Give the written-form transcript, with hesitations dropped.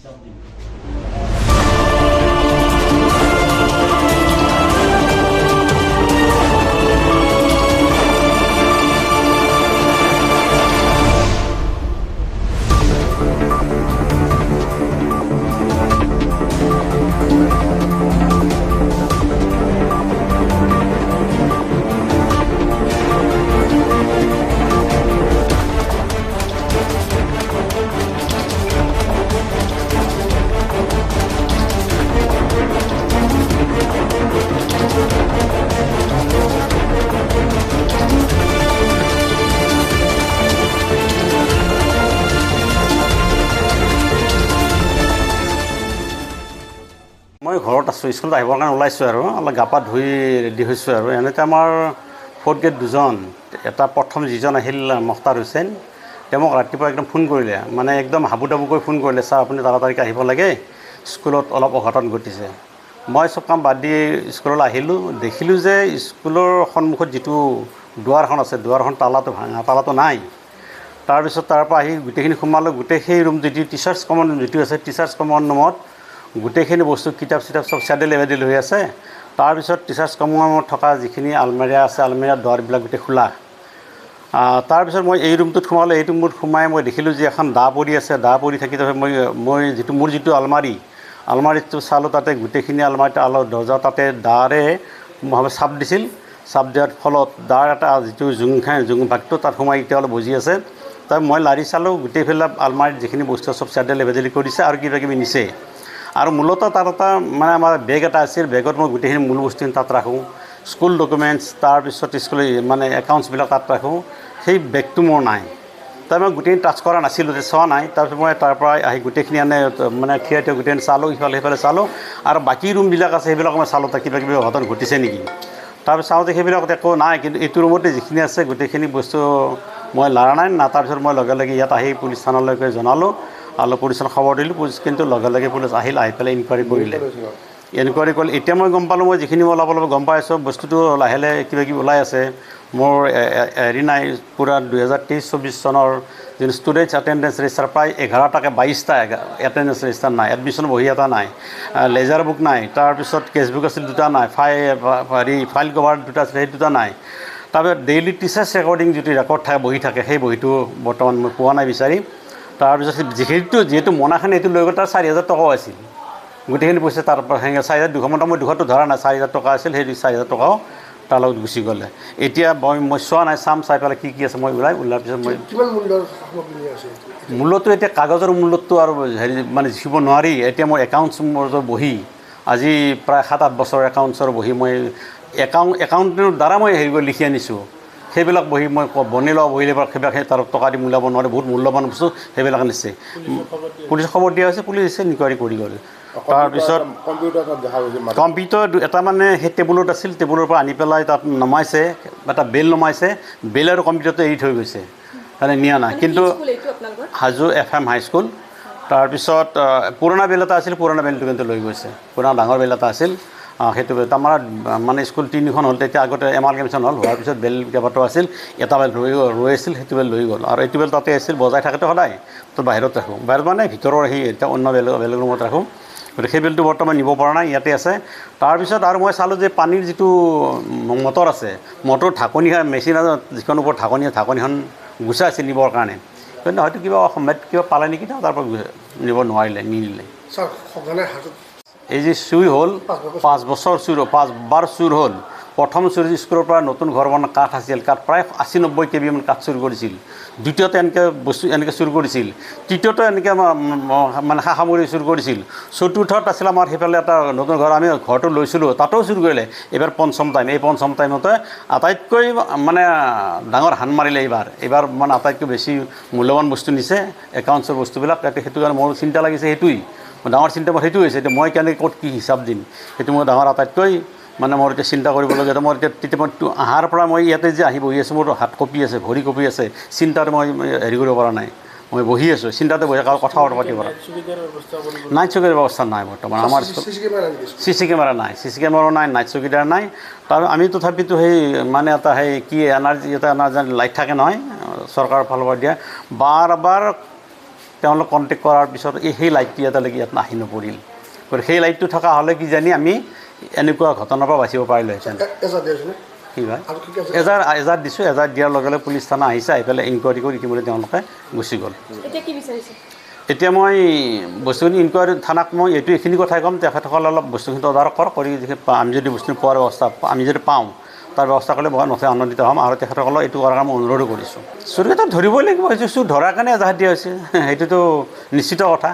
হিচাপ দিম। মই ঘৰত আছোঁ, স্কুলত আহিবৰ কাৰণে ওলাইছোঁ আৰু অলপ গা পা ধুই ৰেডি হৈছোঁ আৰু এনেকৈ আমাৰ 4th গ্ৰেড দুজন, এটা প্ৰথম যিজন আহিল মখতাৰ হুছেইন, তেওঁ মোক ৰাতিপুৱা একদম ফোন কৰিলে, মানে একদম হাবু ডাবুকৈ ফোন কৰিলে, ছাৰ আপুনি তাড়াতাড়িকৈ আহিব লাগে, স্কুলত অলপ অঘটন ঘটিছে। মই চব কাম বাদ দি স্কুললৈ আহিলোঁ, দেখিলোঁ যে স্কুলৰ সন্মুখত যিটো দুৱাৰখন আছে, দুৱাৰখন তালাটো নাই। তাৰপিছত তাৰ পৰা আহি গোটেইখিনি সোমালোঁ, গোটেই সেই ৰুম যিটো টিচাৰ্ছ কমন যিটো আছে, টিচাৰ্ছ কমন ৰুমত গোটেইখিনি বস্তু কিতাপ চিতাপ চব চেডেল এভেডেল হৈ আছে। তাৰপিছত টিচাৰ্ছ কমনত থকা যিখিনি আলমাৰিয়া আছে, আলমাৰিয়াৰ দুৱাৰবিলাক গোটেই খোলা। তাৰপিছত মই এই ৰুমটোত সোমালোঁ, এই ৰুমটোত সোমাই মই দেখিলোঁ যে এখন দা পৰি আছে, দা পৰি থাকি মই মোৰ যিটো আলমাৰিটো চালোঁ, তাতে গোটেইখিনি আলমাৰিটো দৰ্জা তাতে দাৰে চাপ দিছিল, চাপ দিয়াৰ ফলত দাৰ এটা যিটো জোং ভাগটো তাত সোমাই এতিয়া অলপ বজি আছে। তাৰ মই লাৰি চালোঁ, গোটেইফালে আলমাৰীত যিখিনি বস্তু চব চেডেল এভেডেলি কৰিছে আৰু কিবা কিবি নিছে। আৰু মূলতঃ তাত এটা মানে আমাৰ বেগ এটা আছিল, বেগত মই গোটেইখিনি মূল বস্তুখিনি তাত ৰাখোঁ, স্কুল ডকুমেণ্টছ, তাৰপিছত স্কুলৰ মানে একাউণ্টছবিলাক তাত ৰাখোঁ, সেই বেগটো মোৰ নাই। তাই মই গোটেইখিনি টাচ কৰা নাছিলোঁ, চোৱা নাই। তাৰপিছত মই তাৰ পৰা আহি গোটেইখিনি মানে থিয় গোটেইখিনি চালোঁ, ইফালে সিফালে চালোঁ, আৰু বাকী ৰুমবিলাক আছে সেইবিলাক মই চালোঁ, তাত কিবা কিবি অঘটন ঘটিছে নেকি। তাৰপিছত চাওঁতে সেইবিলাকত একো নাই, কিন্তু এইটো ৰুমতে যিখিনি আছে গোটেইখিনি বস্তু মই লাৰা নাই। তাৰপিছত মই লগে লগে ইয়াত আহি পুলিচ থানালৈকে জনালোঁ, আৰু পুলিচক খবৰ দিলোঁ। পুলিচ কিন্তু লগে লগে পুলিচ আহি পেলাই ইনকুৱাৰী কৰিলে। ইনকুৱাৰী কৰিলে এতিয়া মই গম পালোঁ, মই যিখিনি অলপ গম পাই আছোঁ, বস্তুটো লাহে লাহে কিবা কিবি ওলাই আছে। মোৰ হেৰি নাই, পূৰা 2023-24 চনৰ যিটো ষ্টুডেণ্টছ এটেণ্ডেঞ্চ ৰেজিষ্টাৰ প্ৰায় 11টাকৈ 22টা এটেণ্ডেঞ্চ ৰেজিষ্টাৰ নাই, এডমিশ্যন বহী এটা নাই, লেজাৰ বুক নাই, তাৰপিছত কেছবুক আছিল 2টা নাই, ফাইল কভাৰ 2টা আছিল, সেই 2টা নাই। তাৰপিছত ডেইলি টিচাৰ্ছ ৰেকৰ্ডিং যিটো ৰেকৰ্ড থাকে, বহি থাকে, সেই বহীটো বৰ্তমান মই পোৱা নাই বিচাৰি। তাৰপিছত যিহেতু মোনাখান এইটো লৈ গ'ল, তাৰ 4,000 টকাও আছিল, গোটেইখিনি পইচা তাৰ পৰা 4,000 200 মই 200টো ধৰা নাই, 4,000 টকা আছিল, সেই 4,000 টকাও তাৰ লগত গুচি গ'লে। এতিয়া মই চোৱা নাই, চাই পেলাই কি আছে মই ওলোৱাৰ পিছত মই মূল্যটো এতিয়া কাগজৰ মূল্যটো আৰু হেৰি মানে জুখিব নোৱাৰি। এতিয়া মই একাউণ্টছৰ বহি আজি প্ৰায় 7-8 বছৰ একাউণ্টছৰ বহি মই একাউণ্টৰ দ্বাৰা মই হেৰি কৰি লিখি আনিছোঁ, সেইবিলাক বহি মই বনি লোৱা বহিলে সেইবিলাক তাৰ টকা দি মূল্যাব নোৱাৰে, বহুত মূল্যৱান বস্তু সেইবিলাক নিছে। পুলিচক খবৰ দিয়া হৈছে, পুলিচ ইনকুৱাৰী কৰি গ'ল। তাৰপিছত কম্পিউটাৰ এটা মানে সেই টেবুলত আছিল, টেবুলৰ পৰা আনি পেলাই তাত নমাইছে, এটা বেল নমাইছে, বেল আৰু কম্পিউটাৰটো এৰি থৈ গৈছে, মানে নিয়া নাই। কিন্তু হাজো FM হাইস্কুল। তাৰপিছত পুৰণা বেল এটা আছিল, পুৰণা বেলটো কিন্তু লৈ গৈছে, পুৰণা ডাঙৰ বেল এটা আছিল, সেইটো বেল আমাৰ মানে স্কুল 3খন হ'ল, তেতিয়া আগতে এমালগেমেশ্যন হ'ল, হোৱাৰ পিছত বেল কেইবাটাও আছিল, এটা বেল ৰৈ আছিল, সেইটো বেল লৈ গ'ল। আৰু এইটো বেল তাতে আছিল, বজাই থাকেতো সদায়, তো বাহিৰত ৰাখোঁ, বাহিৰত মানে ভিতৰৰ এতিয়া অন্য বেলেগ ৰুমত ৰাখোঁ। গতিকে সেই বেলটো বৰ্তমান নিব পৰা নাই, ইয়াতে আছে। তাৰপিছত আৰু মই চালোঁ যে পানীৰ যিটো মটৰ আছে, মটৰ ঢাকনি মেচিন যিখন ওপৰত ঢাকনিখন গুচাই আছে নিবৰ কাৰণে, কিন্তু হয়তো কিবা সময়ত কিবা পালে নেকি, তাৰ পৰা নিব নোৱাৰিলে, নিনিলে। এই যে চুৰ হ'ল 5 বছৰ চুৰ, 5 বাৰ চুৰ হ'ল। প্ৰথম চুৰ স্কুলৰ পৰা নতুন ঘৰ বনোৱা কাঠ আছিল, কাঠ প্ৰায় 80-90 কেবি মান কাঠ চুৰ কৰিছিল। দ্বিতীয়তে এনেকৈ বস্তু এনেকৈ চুৰ কৰিছিল। তৃতীয়তে এনেকৈ মানে সা সামগ্ৰী চুৰ কৰিছিল। চতুৰ্থত আছিল আমাৰ সেইফালে এটা নতুন ঘৰ, আমি ঘৰটো লৈছিলোঁ, তাতেও চুৰ কৰিলে। এইবাৰ পঞ্চম টাইম, এই পঞ্চম টাইমতে আটাইতকৈ মানে ডাঙৰ হান মাৰিলে এইবাৰ মানে আটাইতকৈ বেছি মূল্যৱান বস্তু নিছে, একাউণ্টছৰ বস্তুবিলাক। সেইটো কাৰণে মোৰ চিন্তা লাগিছে, সেইটোৱেই ডাঙৰ চিন্তা মোৰ সেইটো হৈছে। এতিয়া মই কেনেকৈ ক'ত কি হিচাপ দিম, সেইটো মোৰ ডাঙৰ আটাইতকৈ মানে মোৰ এতিয়া চিন্তা কৰিবলগীয়া। মই তেতিয়া মই অহাৰ পৰা মই ইয়াতে যে আহি বহি আছোঁ, মোৰ হাত কঁপি আছে, ভৰি কঁপি আছে, চিন্তাতে মই হেৰি কৰিব পৰা নাই। মই বহি আছোঁ, চিন্তাতে বহি কথা পাতিব পৰা। নাইট চকীদাৰ ব্যৱস্থা নাই বৰ্তমান আমাৰ স্কুলত। CC কেমেৰা নাই, CC কেমেৰাও নাই, নাইট চকীদাৰ নাই। তাৰ আমি তথাপিতো সেই মানে এটা সেই কি এনাৰ্জি এটা লাইট থাকে নহয় চৰকাৰৰ ফালৰ পৰা দিয়া, বাৰ তেওঁলোক কণ্টেক্ট কৰাৰ পিছত সেই লাইটটো এতিয়ালৈকে ইয়াত আহি নপৰিল। গতিকে সেই লাইটটো থকা হ'লে কিজানি আমি এনেকুৱা ঘটনাৰ পৰা বাচিব পাৰিলোহেঁতেন। কি হয় এজাহাৰ দিছোঁ, এজাহাৰ দিয়াৰ লগে লগে পুলিচ থানা আহিছে, আহি পেলাই ইনকুৱাৰী কৰি ইতিমধ্যে তেওঁলোকে গুচি গ'ল। এতিয়া মই বস্তুখিনি ইনকুৱাৰী থানাক মই এইখিনি কথাই ক'ম, তেখেতসকলে অলপ বস্তুখিনি তদাৰক কৰি আমি যদি বস্তুখিনি পোৱাৰ ব্যৱস্থা আমি যদি পাওঁ তাৰ ব্যৱস্থা কৰিলে বহুত নথৈ আনন্দিত হ'ম। আৰু তেখেতসকলক এইটো কৰাৰ কাৰণে অনুৰোধো কৰিছোঁ। চোৰকেইটা ধৰিবই লাগিব, সেইটো চোৰ ধৰাৰ কাৰণে এজাহাৰ দিয়া হৈছে, সেইটোতো নিশ্চিত কথা।